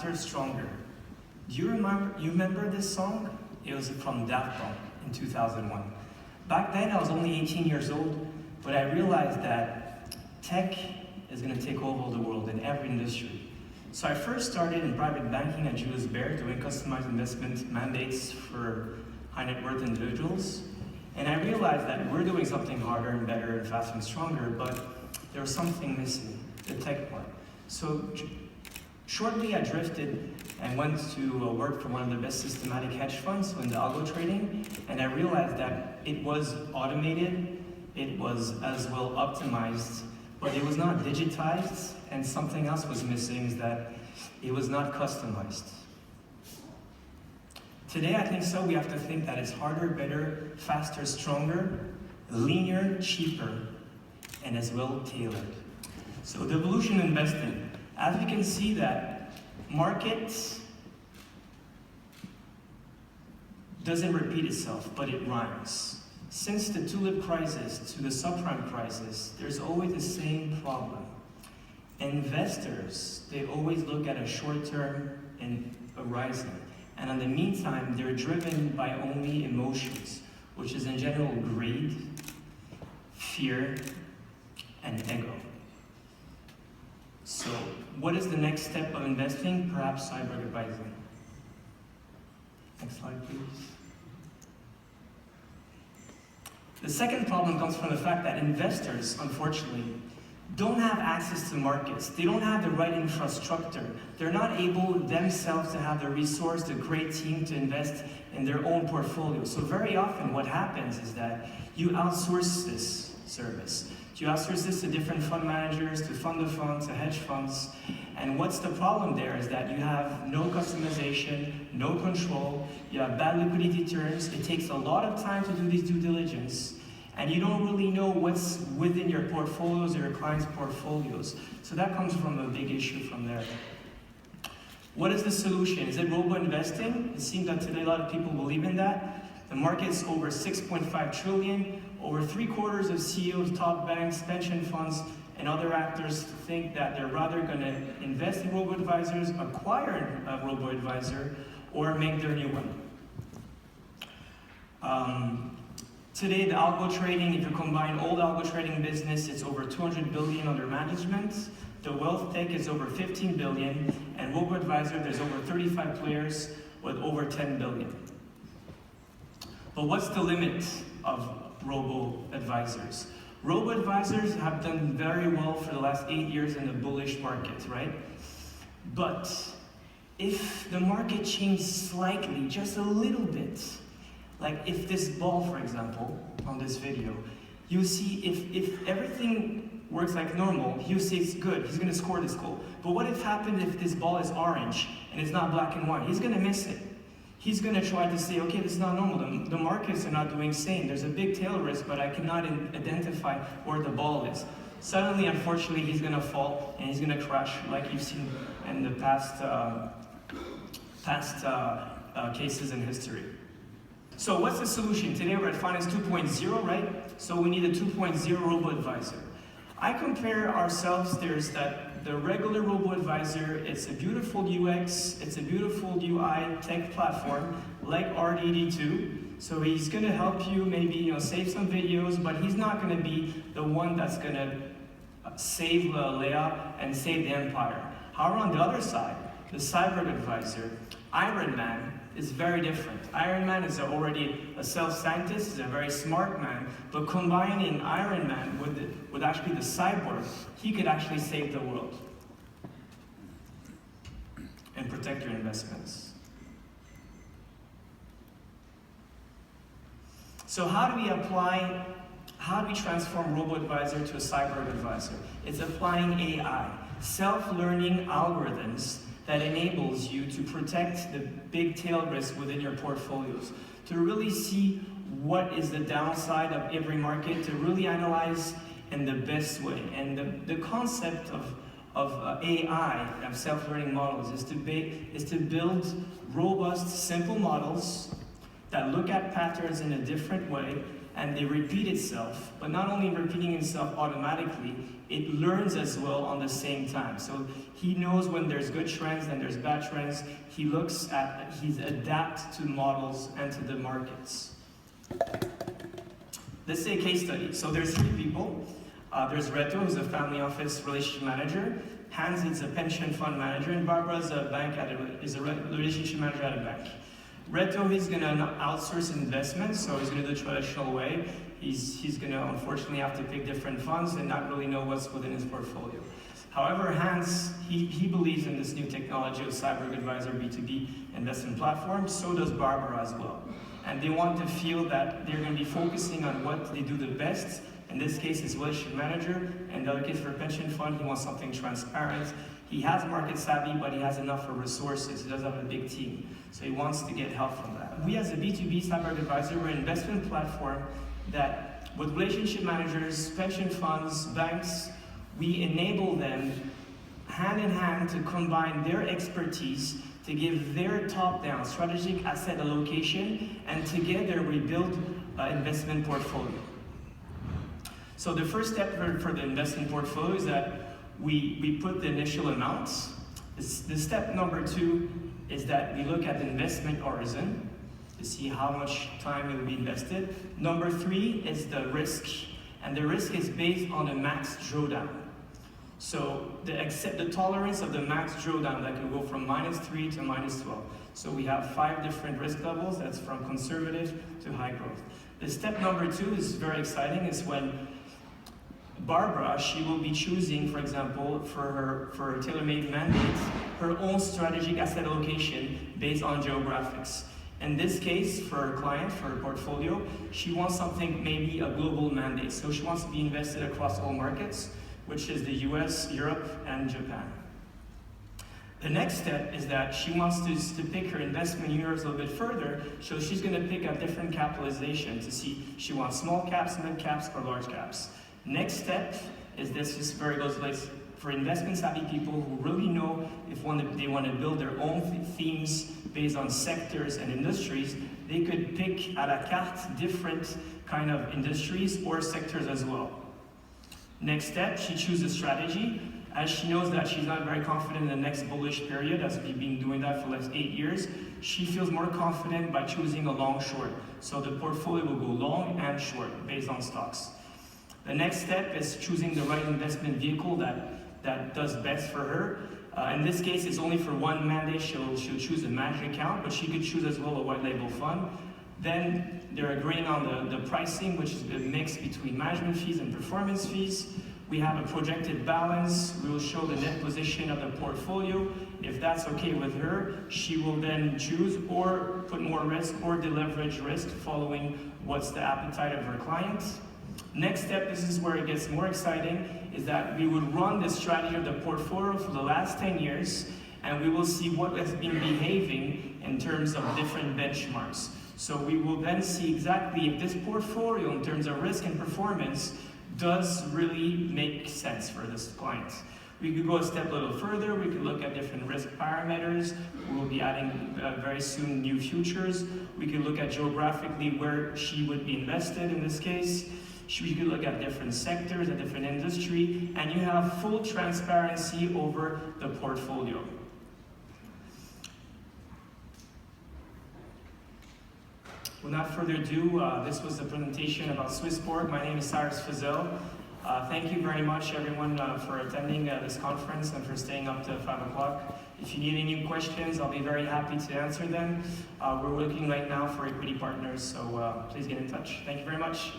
faster, stronger. Do you remember this song? It was from Daft Punk in 2001. Back then, I was only 18 years old, but I realized that tech is going to take over the world in every industry. So I first started in private banking at SwissBorg, doing customized investment mandates for high net worth individuals. And I realized that we're doing something harder and better and faster and stronger, but there was something missing, the tech part. So shortly I drifted and went to work for one of the best systematic hedge funds, so in the algo trading, and I realized that it was automated, it was as well optimized, but it was not digitized, and something else was missing, is that it was not customized. Today, I think so, we have to think that it's harder, better, faster, stronger, leaner, cheaper, and as well tailored. So the evolution of investing. As we can see that market doesn't repeat itself, but it rhymes. Since the tulip crisis to the subprime crisis, there's always the same problem. Investors, they always look at a short-term and horizon. And in the meantime, they're driven by only emotions, which is in general greed, fear, and ego. So, what is the next step of investing? Perhaps CyBorg advising. Next slide, please. The second problem comes from the fact that investors, unfortunately, don't have access to markets. They don't have the right infrastructure. They're not able themselves to have the resource, the great team to invest in their own portfolio. So very often what happens is that you outsource this service. You outsource this to different fund managers, to fund of funds, to hedge funds. And what's the problem there is that you have no customization, no control, you have bad liquidity terms, it takes a lot of time to do this due diligence, and you don't really know what's within your portfolios or your clients' portfolios. So that comes from a big issue from there. What is the solution? Is it robo-investing? It seems that today a lot of people believe in that. The market's over 6.5 trillion. Over 3/4 of CEOs, top banks, pension funds, and other actors think that they're rather going to invest in robo-advisors, acquire a robo-advisor, or make their new one. Today, the algo trading, if you combine all the algo trading business, it's over 200 billion under management. The wealth tech is over 15 billion, and robo-advisor, there's over 35 players with over 10 billion. But what's the limit of robo-advisors? Robo-advisors have done very well for the last 8 years in the bullish market, right? But if the market changed slightly, just a little bit, like if this ball, for example, on this video, you see if everything works like normal, you say it's good, he's gonna score this goal. But what if happened if this ball is orange and it's not black and white? He's gonna miss it. He's going to try to say, okay, this is not normal. The markets are not doing same. There's a big tail risk, but I cannot identify where the ball is. Suddenly, unfortunately, he's going to fall and he's going to crash, like you've seen in the past cases in history. So what's the solution? Today we're at Finance 2.0, right? So we need a 2.0 robo-advisor. I compare ourselves, there's the regular robo-advisor, it's a beautiful UX, it's a beautiful UI tech platform, like RDD2. So he's gonna help you maybe save some videos, but he's not gonna be the one that's gonna save Leia and save the empire. However, on the other side, the CyBorg advisor, Iron Man, is very different. Iron Man is already a self-scientist, he's a very smart man, but combining Iron Man with actually the CyBorg, he could actually save the world and protect your investments. So how do we transform robo-advisor to a CyBorg advisor? It's applying AI, self-learning algorithms that enables you to protect the big tail risk within your portfolios, to really see what is the downside of every market, to really analyze in the best way. And the concept of AI, of self-learning models, is to build robust, simple models that look at patterns in a different way, and they repeat itself, but not only repeating itself automatically, it learns as well on the same time. So he knows when there's good trends and there's bad trends. He's adapt to models and to the markets. Let's say a case study. So there's 3 people. There's Reto, who's a family office relationship manager. Hans is a pension fund manager, and Barbara is a relationship manager at a bank. Reto is going to outsource investments, so he's going to do the traditional way. He's going to unfortunately have to pick different funds and not really know what's within his portfolio. However, Hans, he believes in this new technology of CyBorg Advisor B2B investment platform, so does Barbara as well. And they want to feel that they're going to be focusing on what they do the best. In this case, it's relationship manager, and in the other case for a pension fund, he wants something transparent. He has market savvy, but he has enough of resources. He doesn't have a big team, so he wants to get help from that. We as a B2B CyBorg Advisor, we're an investment platform that with relationship managers, pension funds, banks, we enable them hand in hand to combine their expertise to give their top-down strategic asset allocation, and together we build an investment portfolio. So the first step for the investment portfolio is that we put the initial amounts. The step number 2 is that we look at the investment horizon to see how much time will be invested. Number 3 is the risk, and the risk is based on the max drawdown. So the tolerance of the max drawdown that can go from -3 to -12. So we have 5 different risk levels. That's from conservative to high growth. The step number 2 is very exciting. It's when Barbara, she will be choosing, for example, for her tailor-made mandates, her own strategic asset allocation based on geographics. In this case, for her client, for her portfolio, she wants something, maybe a global mandate. So she wants to be invested across all markets, which is the US, Europe, and Japan. The next step is that she wants to pick her investment universe a little bit further, so she's going to pick a different capitalization to see she wants small caps, mid caps, or large caps. Next step is this is where it goes like for investment savvy people who really know if they want to build their own themes based on sectors and industries, they could pick à la carte different kind of industries or sectors as well. Next step, she chooses strategy. As she knows that she's not very confident in the next bullish period, as we've been doing that for the last 8 years, she feels more confident by choosing a long short. So the portfolio will go long and short based on stocks. The next step is choosing the right investment vehicle that does best for her. In this case, it's only for one mandate. She'll choose a managed account, but she could choose as well a white label fund. Then they're agreeing on the pricing, which is a mix between management fees and performance fees. We have a projected balance. We will show the net position of the portfolio. If that's okay with her, she will then choose or put more risk or deleverage risk following what's the appetite of her client. Next step, this is where it gets more exciting, is that we would run the strategy of the portfolio for the last 10 years, and we will see what has been behaving in terms of different benchmarks. So we will then see exactly if this portfolio, in terms of risk and performance, does really make sense for this client. We could go a step a little further. We could look at different risk parameters. We will be adding very soon new futures. We could look at geographically where she would be invested in this case. We could look at different sectors, a different industry, and you have full transparency over the portfolio. Without further ado, this was the presentation about SwissBorg. My name is Cyrus Fazel. Thank you very much, everyone, for attending this conference and for staying up to 5 o'clock. If you need any questions, I'll be very happy to answer them. We're looking right now for equity partners, so please get in touch. Thank you very much.